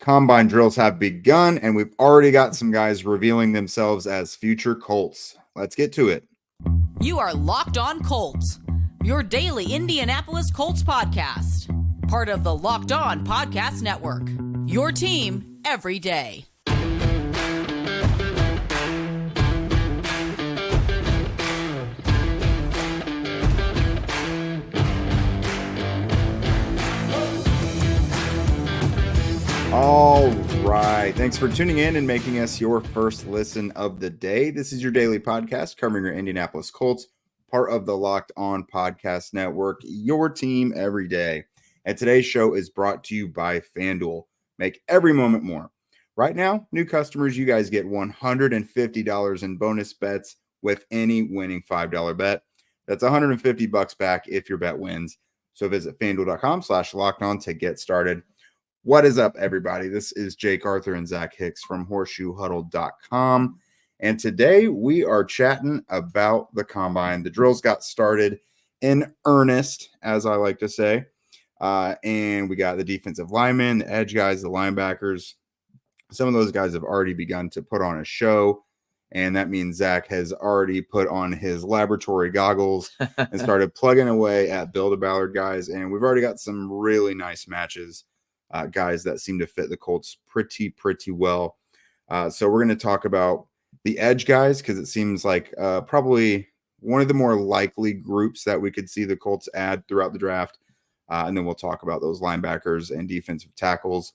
Combine drills have begun, and we've already got some guys revealing themselves as future Colts. Let's get to it. You are Locked On Colts, your daily Indianapolis Colts podcast. Part of the Locked On Podcast Network, your team every day. All right. Thanks for tuning in and making us your first listen of the day. This is your daily podcast covering your Indianapolis Colts, part of the Locked On Podcast Network, your team every day. And today's show is brought to you by FanDuel. Make every moment more. Right now, new customers, you guys get $150 in bonus bets with any winning $5 bet. That's $150 back if your bet wins. So visit FanDuel.com/LockedOn to get started. What is up, everybody? This is Jake Arthur and Zach Hicks from horseshoehuddle.com. And today we are chatting about the combine. The drills got started in earnest, as I like to say. And we got the defensive linemen, the edge guys, the linebackers. Some of those guys have already begun to put on a show. And that means Zach has already put on his laboratory goggles and started plugging away at Build-A-Ballard guys. And we've already got some really nice matches. Guys that seem to fit the Colts pretty well. So we're going to talk about the edge guys because it seems like probably one of the more likely groups that we could see the Colts add throughout the draft. And then we'll talk about those linebackers and defensive tackles.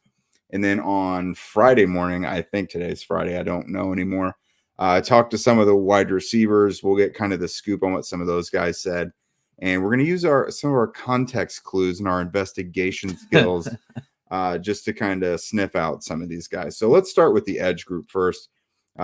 And then on Friday morning, I think today's Friday, I don't know anymore. I talked to some of the wide receivers. We'll get kind of the scoop on what some of those guys said. And we're going to use some of our context clues and our investigation skills just to kind of sniff out some of these guys. So let's start with the edge group first.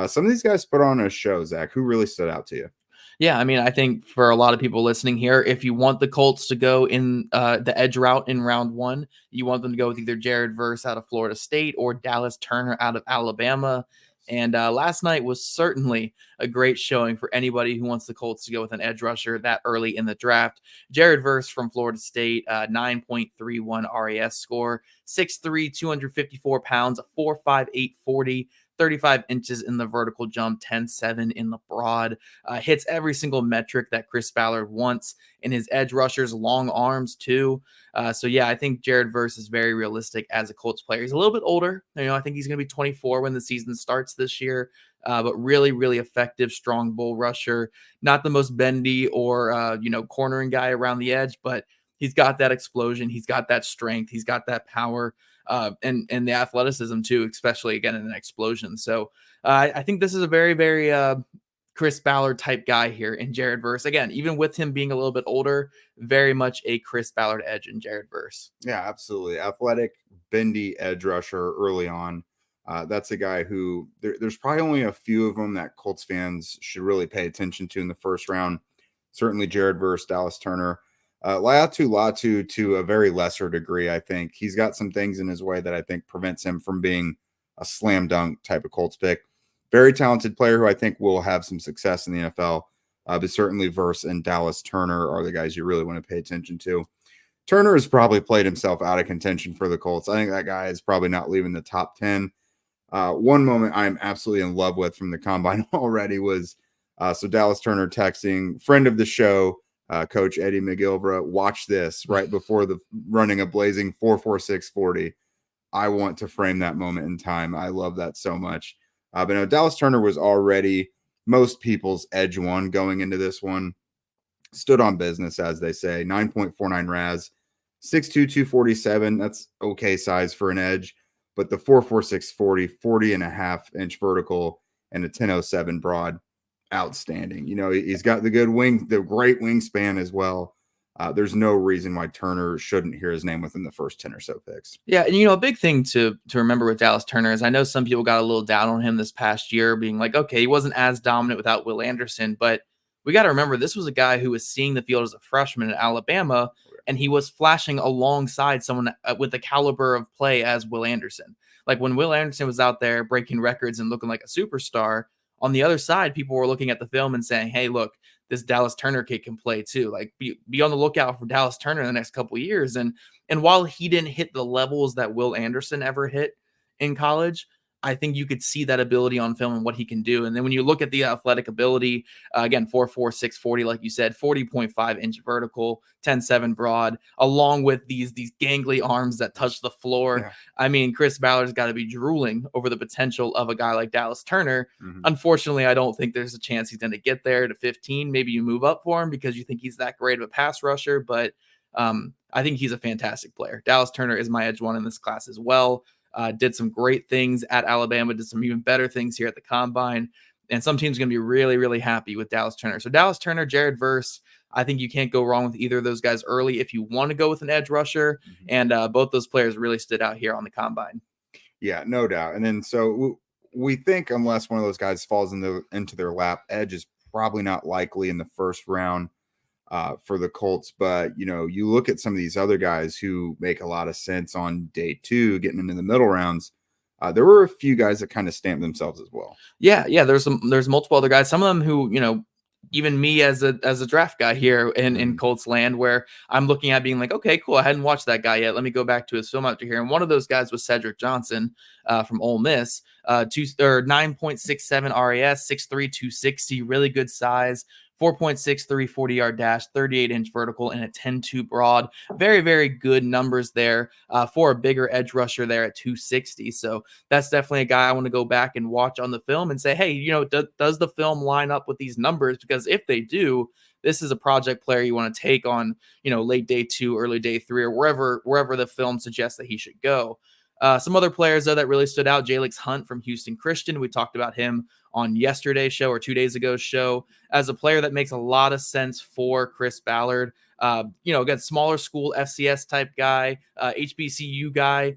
Some of these guys put on a show, Zach. Who really stood out to you? Yeah, I mean, I think for a lot of people listening here, if you want the Colts to go in the edge route in round one, you want them to go with either Jared Verse out of Florida State or Dallas Turner out of Alabama. And last night was certainly a great showing for anybody who wants the Colts to go with an edge rusher that early in the draft. Jared Verse from Florida State, 9.31 RAS score, 6'3", 254 pounds, 4.58 40, 35 inches in the vertical jump, 10.7 in the broad, hits every single metric that Chris Ballard wants in his edge rushers, long arms too. So yeah, I think Jared Verse is very realistic as a Colts player. He's a little bit older. I think he's going to be 24 when the season starts this year, but really effective, strong bull rusher. Not the most bendy or, cornering guy around the edge, but he's got that explosion. He's got that strength. He's got that power. And the athleticism too, especially again in an explosion. So I think this is a very Chris Ballard type guy here in Jared Verse. Again, even with him being a little bit older, very much a Chris Ballard edge in Jared Verse. Yeah, absolutely. Athletic, bendy edge rusher early on. That's a guy who there's probably only a few of them that Colts fans should really pay attention to in the first round. Certainly Jared Verse, Dallas Turner. Latu to a very lesser degree, I think. He's got some things in his way that I think prevents him from being a slam dunk type of Colts pick. Very talented player who I think will have some success in the NFL. But certainly Verse and Dallas Turner are the guys you really want to pay attention to. Turner has probably played himself out of contention for the Colts. I think that guy is probably not leaving the top 10. One moment I'm absolutely in love with from the combine already was so Dallas Turner texting friend of the show, Coach Eddie McGilvra, watch this right before the running a blazing 4.46 40. I want to frame that moment in time. I love that so much. But no, Dallas Turner was already most people's edge one going into this one. Stood on business, as they say. 9.49 RAS, 6'2", 247. That's okay size for an edge. But the 4.46 40, 40.5-inch vertical, and a 10.07 broad. Outstanding. He's got the great wingspan as well. There's no reason why Turner shouldn't hear his name within the first 10 or so picks. Yeah, and a big thing to remember with Dallas Turner is I know some people got a little down on him this past year, being like, okay, he wasn't as dominant without Will Anderson, but we got to remember this was a guy who was seeing the field as a freshman in Alabama, and he was flashing alongside someone with the caliber of play as Will Anderson. Like when Will Anderson was out there breaking records and looking like a superstar, on the other side, people were looking at the film and saying, hey, look, this Dallas Turner kid can play too. Like be on the lookout for Dallas Turner in the next couple of years. And while he didn't hit the levels that Will Anderson ever hit in college, I think you could see that ability on film and what he can do. And then when you look at the athletic ability, again, 4'4", 640, like you said, 40.5 inch vertical, 10.7 broad, along with these gangly arms that touch the floor. Yeah. I mean, Chris Ballard's got to be drooling over the potential of a guy like Dallas Turner. Mhm. Unfortunately, I don't think there's a chance he's going to get there to 15. Maybe you move up for him because you think he's that great of a pass rusher, but I think he's a fantastic player. Dallas Turner is my edge one in this class as well. Did some great things at Alabama, did some even better things here at the Combine. And some teams are going to be really, really happy with Dallas Turner. So Dallas Turner, Jared Verse, I think you can't go wrong with either of those guys early if you want to go with an edge rusher. And both those players really stood out here on the Combine. Yeah, no doubt. And then so we think unless one of those guys falls into their lap, edge is probably not likely in the first round for the Colts. But, you look at some of these other guys who make a lot of sense on day 2, getting into the middle rounds. There were a few guys that kind of stamped themselves as well. Yeah. There's multiple other guys. Some of them who, even me as a draft guy here in Colts land, where I'm looking at being like, okay, cool. I hadn't watched that guy yet. Let me go back to his film after here. And one of those guys was Cedric Johnson from Ole Miss, 9.67 RAS, 6'3", 260, really good size. 4.63 40-yard dash, 38-inch vertical, and a 10.2 broad. Very, very good numbers there for a bigger edge rusher there at 260. So that's definitely a guy I want to go back and watch on the film and say, hey, does the film line up with these numbers? Because if they do, this is a project player you want to take on, late day 2, early day 3, or wherever the film suggests that he should go. Some other players, though, that really stood out. Jalix Hunt from Houston Christian. We talked about him on yesterday's show or 2 days ago's show as a player that makes a lot of sense for Chris Ballard. Again, smaller school FCS type guy, HBCU guy,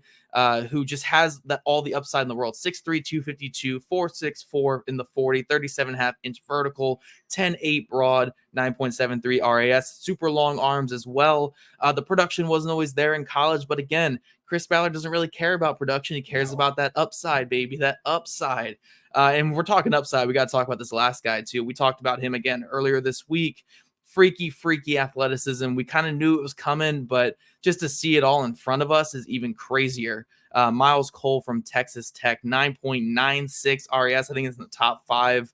who just has all the upside in the world. 6'3", 252, 4.64 in the 40, 37.5 inch vertical, 10.8 broad, 9.73 RAS, super long arms as well. The production wasn't always there in college, but again, Chris Ballard doesn't really care about production. He cares about that upside, baby, that upside. And we're talking upside. We got to talk about this last guy too. We talked about him again earlier this week. Freaky athleticism. We kind of knew it was coming, but just to see it all in front of us is even crazier. Miles Cole from Texas Tech, 9.96 RAS. I think it's in the top 5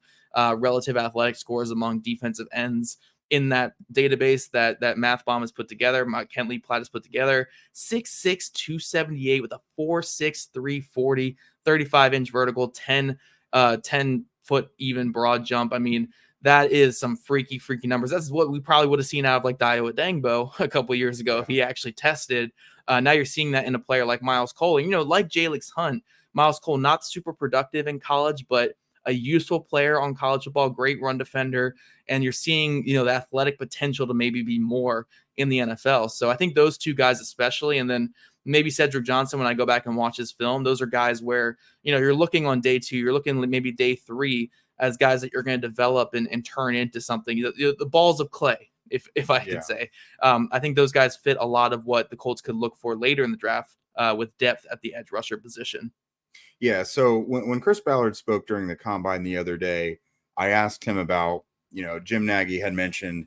relative athletic scores among defensive ends in that database that Math Bomb has put together, Kent Lee Platt has put together. 6'6", 278 with a 4.63 40, 35-inch vertical, 10-foot even broad jump. I mean, that is some freaky numbers. That's what we probably would have seen out of like Dio Adangbo a couple of years ago if he actually tested. Now you're seeing that in a player like Miles Cole. Like Jalix Hunt, Miles Cole, not super productive in college, but a useful player on college football, great run defender. And you're seeing, the athletic potential to maybe be more in the NFL. So I think those two guys especially, and then maybe Cedric Johnson, when I go back and watch his film, those are guys where, you're looking on day 2, you're looking maybe day 3 as guys that you're going to develop and turn into something, the balls of clay, if I could say. I think those guys fit a lot of what the Colts could look for later in the draft with depth at the edge rusher position. Yeah, so when Chris Ballard spoke during the Combine the other day, I asked him about, Jim Nagy had mentioned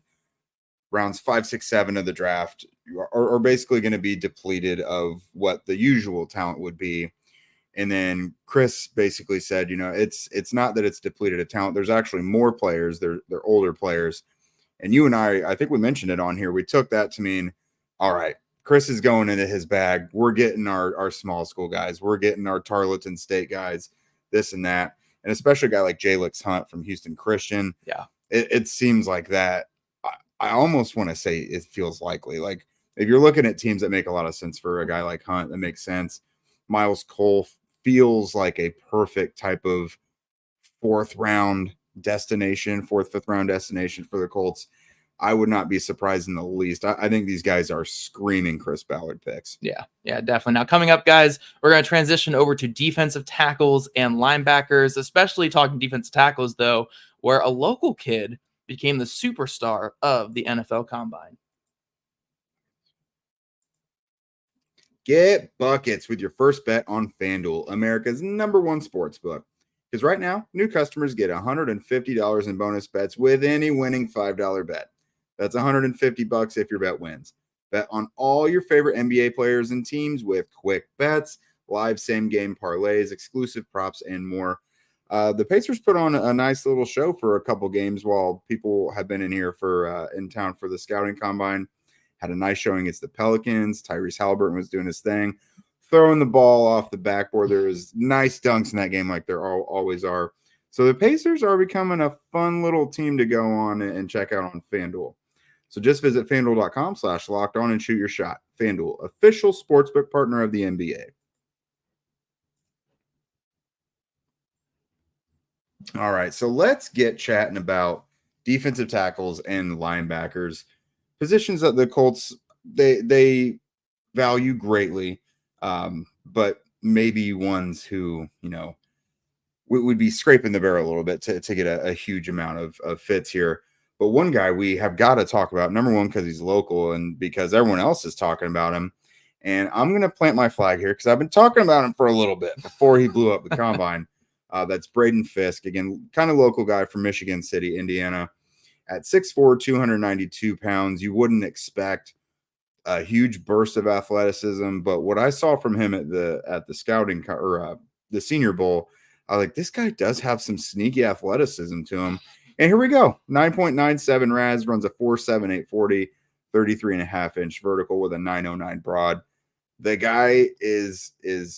rounds 5, 6, 7 of the draft are basically going to be depleted of what the usual talent would be. And then Chris basically said, it's not that it's depleted of talent. There's actually more players. They're older players. And you and I think we mentioned it on here. We took that to mean, all right, Chris is going into his bag. We're getting our small school guys. We're getting our Tarleton State guys, this and that. And especially a guy like Jalix Hunt from Houston Christian. Yeah. It seems like that. I almost want to say it feels likely. Like if you're looking at teams that make a lot of sense for a guy like Hunt, that makes sense. Miles Cole feels like a perfect type of 4th, 5th round destination for the Colts. I would not be surprised in the least. I think these guys are screaming Chris Ballard picks. Yeah, definitely. Now, coming up, guys, we're going to transition over to defensive tackles and linebackers, especially talking defensive tackles, though, where a local kid became the superstar of the NFL Combine. Get buckets with your first bet on FanDuel, America's #1 sports book. Because right now, new customers get $150 in bonus bets with any winning $5 bet. That's $150 if your bet wins. Bet on all your favorite NBA players and teams with quick bets live same-game parlays, exclusive props, and more. The Pacers put on a nice little show for a couple games while people have been in here in town for the scouting combine. Had a nice showing against the Pelicans. Tyrese Halliburton was doing his thing, throwing the ball off the backboard. There was nice dunks in that game like there always are. So the Pacers are becoming a fun little team to go on and check out on FanDuel. So just visit FanDuel.com/lockedon and shoot your shot. FanDuel, official sportsbook partner of the NBA. All right, so let's get chatting about defensive tackles and linebackers, positions that the Colts they value greatly, but maybe ones who would be scraping the barrel a little bit to get a huge amount of fits here. But one guy we have got to talk about, number one, because he's local and because everyone else is talking about him. And I'm going to plant my flag here because I've been talking about him for a little bit before he blew up the combine. That's Braden Fisk, again, kind of local guy from Michigan City, Indiana. At 6'4", 292 pounds, you wouldn't expect a huge burst of athleticism. But what I saw from him at the scouting or the Senior Bowl, I was like, this guy does have some sneaky athleticism to him. And here we go. 9.97 RAS, runs a 4.78 40, 33.5-inch vertical with a 909 broad. The guy is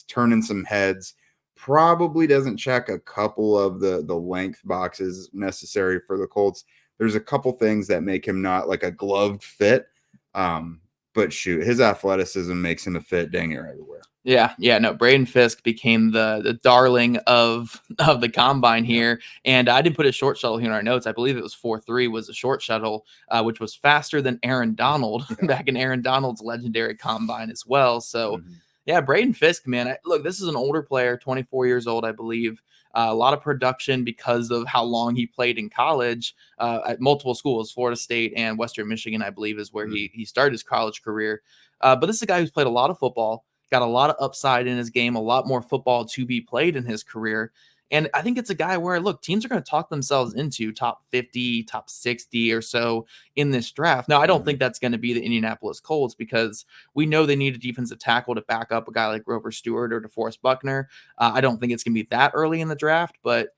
turning some heads. Probably doesn't check a couple of the length boxes necessary for the Colts. There's a couple things that make him not like a gloved fit. But shoot, his athleticism makes him a fit dang near everywhere. Yeah, no, Braden Fisk became the darling of the combine here. And I did put a short shuttle here in our notes. I believe it was 4.3 was a short shuttle, which was faster than Aaron Donald back in Aaron Donald's legendary combine as well. So, yeah, Braden Fisk, man, look, this is an older player, 24 years old, I believe. A lot of production because of how long he played in college at multiple schools, Florida State and Western Michigan, I believe, is where he started his college career. But this is a guy who's played a lot of football, got a lot of upside in his game, a lot more football to be played in his career. And I think it's a guy where, look, teams are going to talk themselves into top 50, top 60 or so in this draft. Now, I don't think that's going to be the Indianapolis Colts because we know they need a defensive tackle to back up a guy like Grover Stewart or DeForest Buckner. I don't think it's going to be that early in the draft, but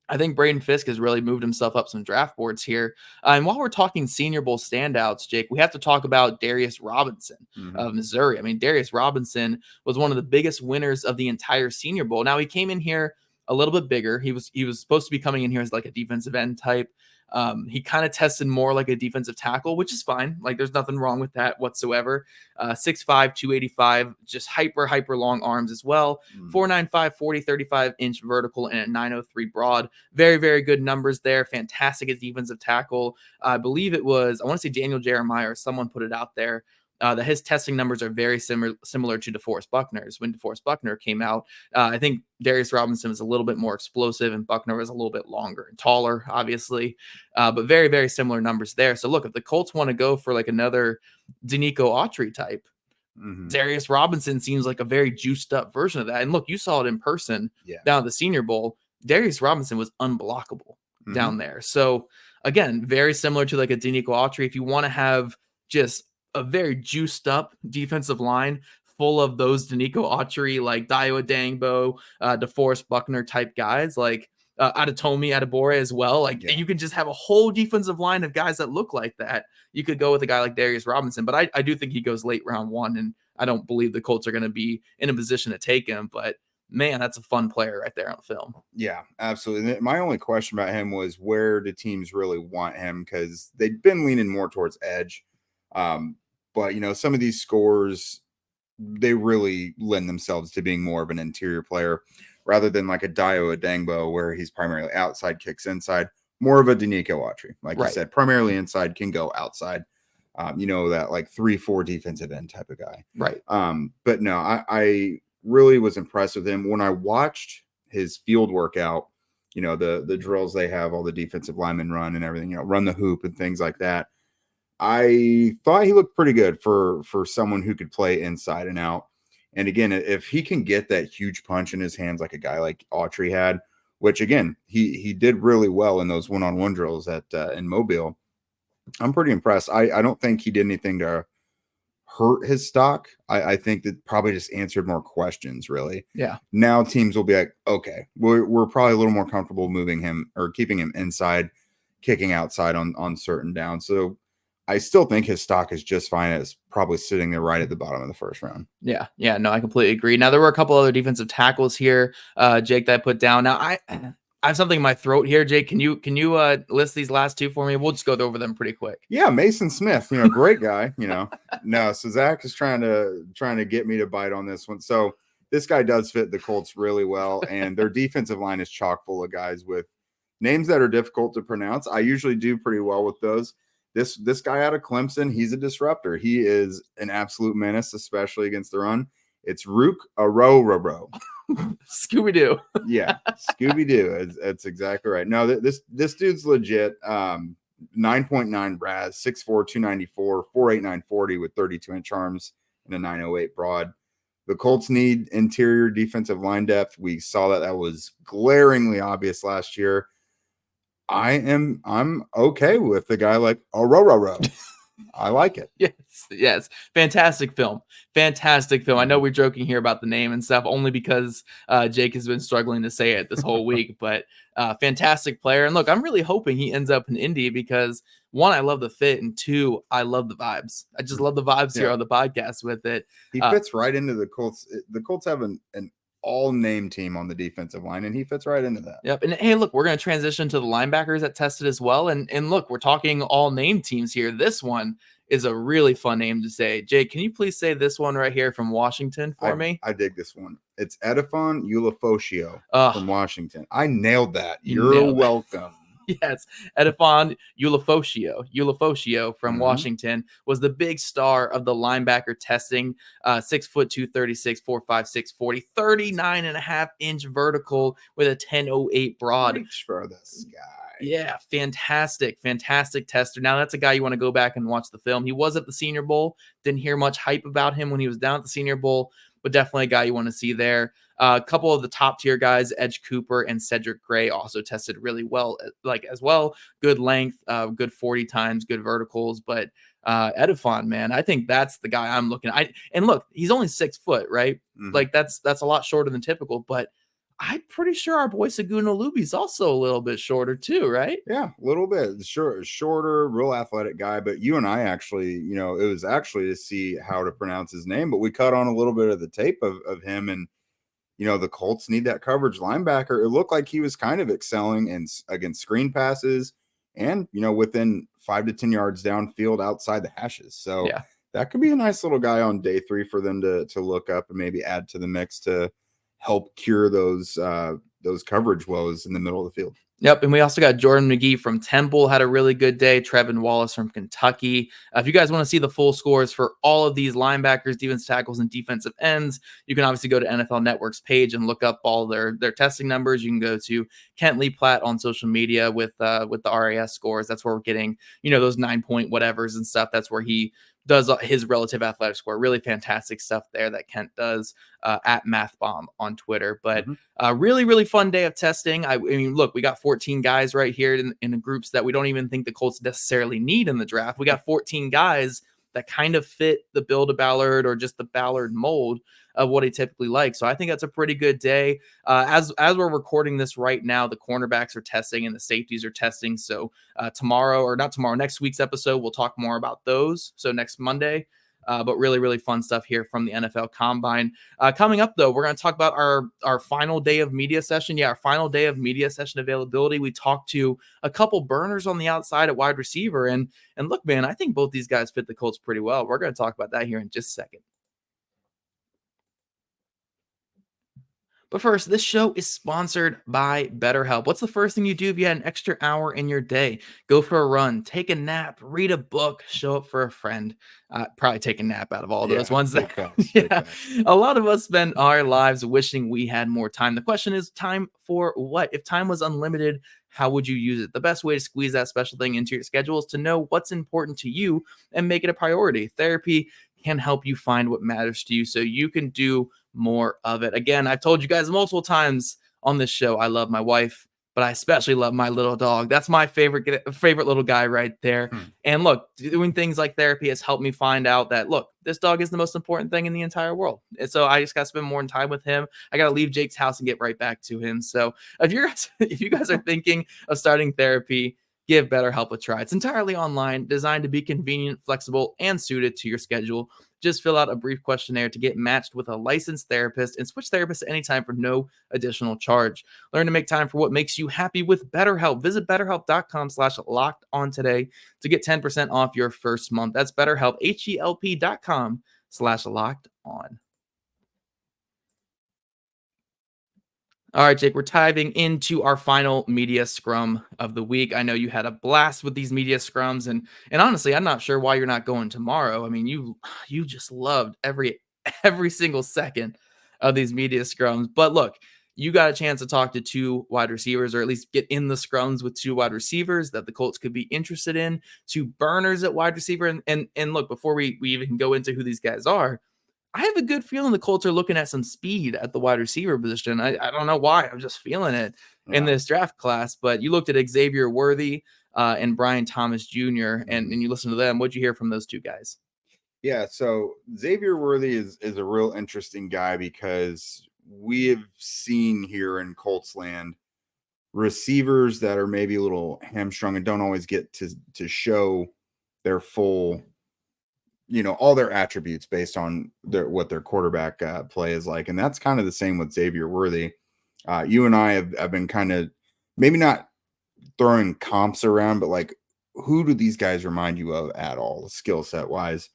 I think Braden Fisk has really moved himself up some draft boards here. And while we're talking Senior Bowl standouts, Jake, we have to talk about Darius Robinson of Missouri. I mean, Darius Robinson was one of the biggest winners of the entire Senior Bowl. Now, he came in here a little bit bigger. He was supposed to be coming in here as like a defensive end type. He kind of tested more like a defensive tackle, which is fine. Like there's nothing wrong with that whatsoever. 6'5", 285, just hyper long arms as well. 4.95, 40, 35-inch vertical and a 903 broad. Very, very good numbers there. Fantastic as defensive tackle. I believe it was, I want to say Daniel Jeremiah or someone put it out there. That his testing numbers are very similar to DeForest Buckner's. When DeForest Buckner came out, I think Darius Robinson was a little bit more explosive and Buckner was a little bit longer and taller, obviously. But very, very similar numbers there. So look, if the Colts want to go for like another Danico Autry type, Darius Robinson seems like a very juiced up version of that. And look, you saw it in person down at the Senior Bowl. Darius Robinson was unblockable down there. So again, very similar to like a Danico Autry. If you want to have just a very juiced up defensive line full of those Danico Autry, like Dio Adangbo, DeForest Buckner type guys, like Adetomi Adebore as well. Like you can just have a whole defensive line of guys that look like that. You could go with a guy like Darius Robinson, but I do think he goes late round 1, and I don't believe the Colts are going to be in a position to take him, but man, that's a fun player right there on film. Yeah, absolutely. My only question about him was where do teams really want him? Because they've been leaning more towards edge. But, some of these scores, they really lend themselves to being more of an interior player rather than like a Dio Adangbo where he's primarily outside, kicks inside, more of a Danico Autry. Like you said, primarily inside, can go outside. That like 3-4 defensive end type of guy. Right. But no, I really was impressed with him. When I watched his field workout, the drills they have, all the defensive linemen run and everything, run the hoop and things like that. I thought he looked pretty good for someone who could play inside and out. And again, if he can get that huge punch in his hands like a guy like Autry had, which again, he did really well in those one-on-one drills in Mobile, I'm pretty impressed. I don't think he did anything to hurt his stock. I think that probably just answered more questions, really. Yeah. Now teams will be like, okay, we're probably a little more comfortable moving him or keeping him inside, kicking outside on certain downs. So I still think his stock is just fine. It's probably sitting there right at the bottom of the first round. Yeah. No, I completely agree. Now there were a couple other defensive tackles here, Jake, that I put down. Now I have something in my throat here, Jake. Can you list these last two for me? We'll just go over them pretty quick. Yeah, Mason Smith, great guy. No, so Zach is trying to get me to bite on this one. So this guy does fit the Colts really well, and their defensive line is chock full of guys with names that are difficult to pronounce. I usually do pretty well with those. This guy out of Clemson, he's a disruptor. He is an absolute menace, especially against the run. It's Rook Aroro. Scooby-Doo. Yeah, Scooby-Doo. That's exactly right. No, this dude's legit. 9.9 RAS, 6'4", 294, 4'8", 940 with 32-inch arms and a 908 broad. The Colts need interior defensive line depth. We saw that was glaringly obvious last year. I'm okay with the guy like Aroro. I like it. Yes. Fantastic film. I know we're joking here about the name and stuff only because Jake has been struggling to say it this whole week, but fantastic player. And look, I'm really hoping he ends up in Indy because one, I love the fit, and two, I love the vibes. I just love the vibes here on the podcast with it. He fits right into the Colts. The Colts have an all-name team on the defensive line, and he fits right into that. Yep. And hey, look, we're going to transition to the linebackers that tested as well. And look, we're talking all-name teams here. This one is a really fun name to say. Jake, can you please say this one right here from Washington for me? I dig this one. It's Edon Osio from Washington. I nailed that. You're welcome. Yes, Edon Osio from Washington was the big star of the linebacker testing. 6'2", 236, 4'5", 40, 39.5-inch vertical with a 10.08 broad. Reach for this guy. Yeah, fantastic tester. Now that's a guy you want to go back and watch the film. He was at the Senior Bowl. Didn't hear much hype about him when he was down at the Senior Bowl, but definitely a guy you want to see there. A couple of the top tier guys, Edge Cooper and Cedric Gray, also tested really well, as well. Good length, good 40 times, good verticals. But Edifon, man, I think that's the guy I'm looking at. And look, he's only 6 foot, right? Like that's a lot shorter than typical, but I'm pretty sure our boy Saguna Luby's also a little bit shorter too, right? Yeah, a little bit. Shorter, real athletic guy. But you and I actually, it was actually to see how to pronounce his name, but we cut on a little bit of the tape of him. And, the Colts need that coverage linebacker. It looked like he was kind of excelling against screen passes and, within 5 to 10 yards downfield outside the hashes. So that could be a nice little guy on day 3 for them to look up and maybe add to the mix to help cure those coverage woes in the middle of the field. Yep, and we also got Jordan McGee from Temple, had a really good day. Trevin Wallace from Kentucky. If you guys want to see the full scores for all of these linebackers, defensive tackles, and defensive ends, you can obviously go to NFL Network's page and look up all their testing numbers. You can go to Kent Lee Platt on social media with the RAS scores. That's where we're getting, those 9-point whatevers and stuff. That's where he does his relative athletic score. Really fantastic stuff there that Kent does at MathBomb on Twitter. But really, really fun day of testing. I mean, look, we got 14 guys right here in the groups that we don't even think the Colts necessarily need in the draft. We got 14 guys that kind of fit the Build-A-Ballard or just the Ballard mold of what he typically likes. So I think that's a pretty good day. As we're recording this right now, the cornerbacks are testing and the safeties are testing. So next week's episode, we'll talk more about those. So next Monday. But really, really fun stuff here from the NFL Combine. Coming up, though, we're going to talk about our final day of media session. Yeah, our final day of media session availability. We talked to a couple burners on the outside at wide receiver. And look, man, I think both these guys fit the Colts pretty well. We're going to talk about that here in just a second. But first, this show is sponsored by BetterHelp. What's the first thing you do if you had an extra hour in your day? Go for a run, take a nap, read a book, show up for a friend. Probably take a nap out of all those ones. A lot of us spend our lives wishing we had more time. The question is, time for what? If time was unlimited, how would you use it? The best way to squeeze that special thing into your schedule is to know what's important to you and make it a priority. Therapy can help you find what matters to you so you can do more of it. Again, I've told you guys multiple times on this show, I love my wife. but I especially love my little dog. That's my favorite little guy right there. And look, doing things like therapy has helped me find out that, look, this dog is the most important thing in the entire world. And so I just got to spend more time with him. I got to leave Jake's house and get right back to him. So if you guys are thinking of starting therapy, give BetterHelp a try. It's entirely online, designed to be convenient, flexible, and suited to your schedule. Just fill out a brief questionnaire to get matched with a licensed therapist and switch therapists anytime for no additional charge. Learn to make time for what makes you happy with BetterHelp. Visit BetterHelp.com/lockedon today to get 10% off your first month. That's BetterHelp, HELP.com/lockedon. All right, Jake, we're diving into our final media scrum of the week. I know you had a blast with these media scrums, and honestly, I'm not sure why you're not going tomorrow. I mean, you just loved every single second of these media scrums. But look, you got a chance to talk to two wide receivers, or at least get in the scrums with two wide receivers that the Colts could be interested in, two burners at wide receiver. And look, before we even go into who these guys are, I have a good feeling the Colts are looking at some speed at the wide receiver position. I don't know why. I'm just feeling it in this draft class. But you looked at Xavier Worthy and Brian Thomas Jr., and you listened to them. What'd you hear from those two guys? Yeah, so Xavier Worthy is a real interesting guy because we have seen here in Colts land receivers that are maybe a little hamstrung and don't always get to show their full, all their attributes based on what their quarterback play is like. And that's kind of the same with Xavier Worthy. You and I have been kind of maybe not throwing comps around, but like, who do these guys remind you of at all, skill set wise?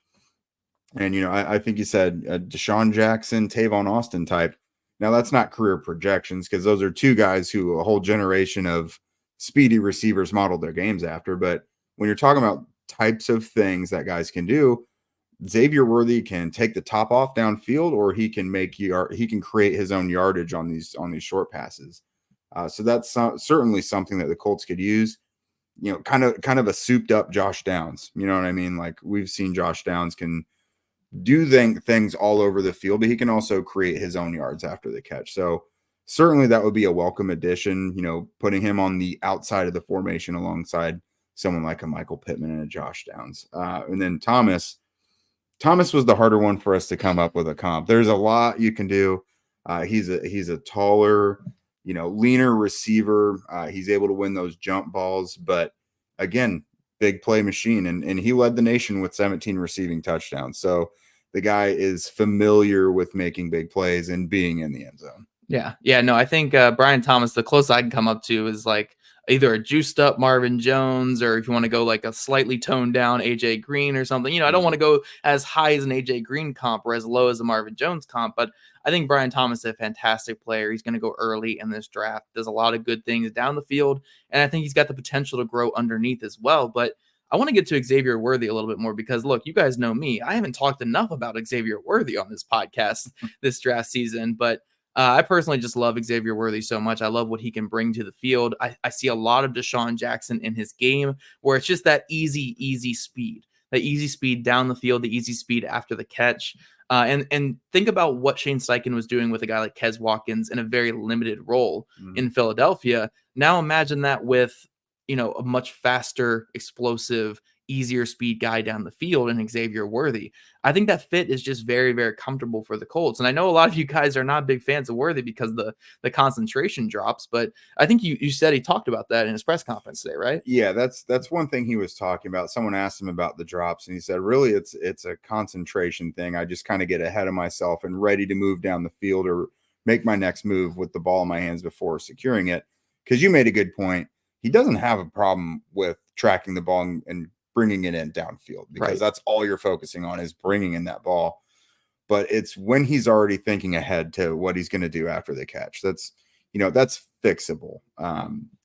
And, I think you said Deshaun Jackson, Tavon Austin type. Now, that's not career projections because those are two guys who a whole generation of speedy receivers modeled their games after. But when you're talking about types of things that guys can do, Xavier Worthy can take the top off downfield, or he can he can create his own yardage on these short passes. So that's certainly something that the Colts could use. Kind of a souped up Josh Downs. You know what I mean? Like, we've seen Josh Downs can do things all over the field, but he can also create his own yards after the catch. So certainly that would be a welcome addition, putting him on the outside of the formation alongside someone like a Michael Pittman and a Josh Downs. And then Thomas was the harder one for us to come up with a comp. There's a lot you can do. He's a taller, leaner receiver. He's able to win those jump balls, but again, big play machine. And he led the nation with 17 receiving touchdowns. So the guy is familiar with making big plays and being in the end zone. Yeah. No, I think Brian Thomas, the closest I can come up to is like either a juiced up Marvin Jones, or if you want to go like a slightly toned down AJ Green or something. I don't want to go as high as an AJ Green comp or as low as a Marvin Jones comp, but I think Brian Thomas is a fantastic player. He's going to go early in this draft. Does a lot of good things down the field, and I think he's got the potential to grow underneath as well. But I want to get to Xavier Worthy a little bit more because, look, you guys know me. I haven't talked enough about Xavier Worthy on this podcast this draft season, but I personally just love Xavier Worthy so much. I love what he can bring to the field. I see a lot of Deshaun Jackson in his game where it's just that easy speed, the easy speed down the field, the easy speed after the catch. And think about what Shane Steichen was doing with a guy like Kez Watkins in a very limited role in Philadelphia. Now imagine that with, a much faster, explosive, easier speed guy down the field and Xavier Worthy. I think that fit is just very, very comfortable for the Colts. And I know a lot of you guys are not big fans of Worthy because the concentration drops, but I think you said he talked about that in his press conference today, right? Yeah, that's one thing he was talking about. Someone asked him about the drops, and he said, really, it's a concentration thing. I just kind of get ahead of myself and ready to move down the field or make my next move with the ball in my hands before securing it. Because you made a good point. He doesn't have a problem with tracking the ball and bringing it in downfield because that's all you're focusing on is bringing in that ball. But it's when he's already thinking ahead to what he's going to do after the catch. That's fixable.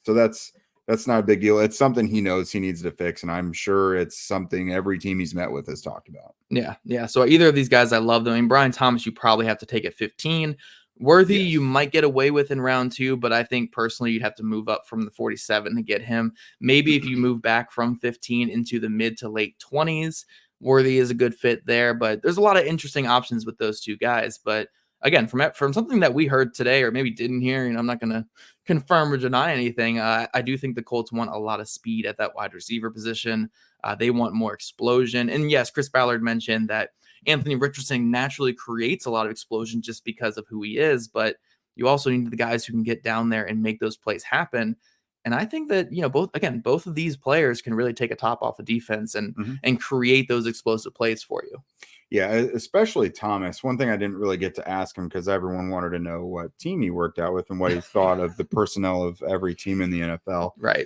So that's not a big deal. It's something he knows he needs to fix. And I'm sure it's something every team he's met with has talked about. Yeah. So either of these guys, I love them. I mean, Brian Thomas, you probably have to take at 15. Worthy, yes, you might get away with in round 2, but I think personally you'd have to move up from the 47 to get him. Maybe if you move back from 15 into the mid to late 20s, Worthy is a good fit there. But there's a lot of interesting options with those two guys. But again, from something that we heard today or maybe didn't hear, I'm not going to confirm or deny anything. I do think the Colts want a lot of speed at that wide receiver position. They want more explosion. And yes, Chris Ballard mentioned that Anthony Richardson naturally creates a lot of explosion just because of who he is, but you also need the guys who can get down there and make those plays happen. And I think that, both of these players can really take a top off the defense and create those explosive plays for you. Yeah, especially Thomas. One thing I didn't really get to ask him because everyone wanted to know what team he worked out with and what he thought of the personnel of every team in the NFL. Right.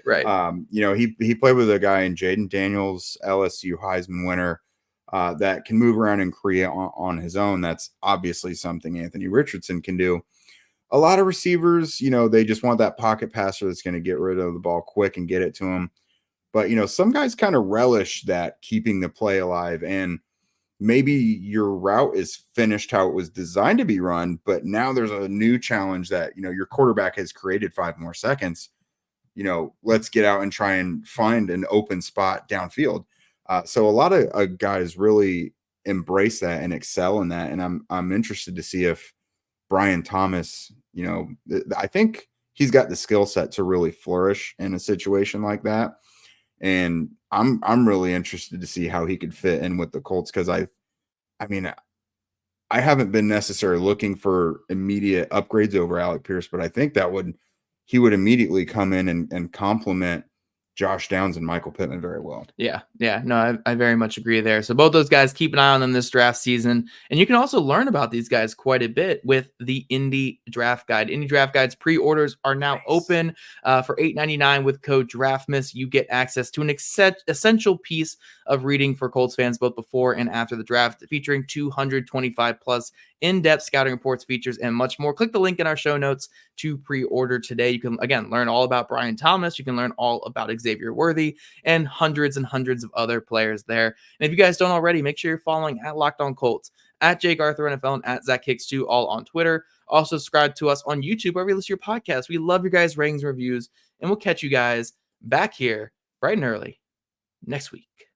He played with a guy in Jaden Daniels, LSU Heisman winner, that can move around and create on his own. That's obviously something Anthony Richardson can do. A lot of receivers, they just want that pocket passer that's going to get rid of the ball quick and get it to him. But, some guys kind of relish that keeping the play alive, and maybe your route is finished how it was designed to be run, but now there's a new challenge that, your quarterback has created 5 more seconds. Let's get out and try and find an open spot downfield. So a lot of guys really embrace that and excel in that. And I'm interested to see if Brian Thomas, I think he's got the skill set to really flourish in a situation like that. And I'm really interested to see how he could fit in with the Colts, because I haven't been necessarily looking for immediate upgrades over Alec Pierce, but I think he would immediately come in and complement Josh Downs and Michael Pittman very well. Yeah. No, I very much agree there. So both those guys, keep an eye on them this draft season. And you can also learn about these guys quite a bit with the Indy Draft Guide. Indy Draft Guide's pre-orders are now open for $8.99 with code DRAFTMISS. You get access to an essential piece of reading for Colts fans, both before and after the draft, featuring 225 plus in-depth scouting reports, features, and much more. Click the link in our show notes to pre-order today. You can, again, learn all about Brian Thomas. You can learn all about Xavier Worthy and hundreds of other players there. And if you guys don't already, make sure you're following at Locked On Colts, at Jake Arthur NFL, and at Zach Hicks2, all on Twitter. Also subscribe to us on YouTube, wherever you listen to your podcast. We love your guys' ratings and reviews, and we'll catch you guys back here bright and early next week.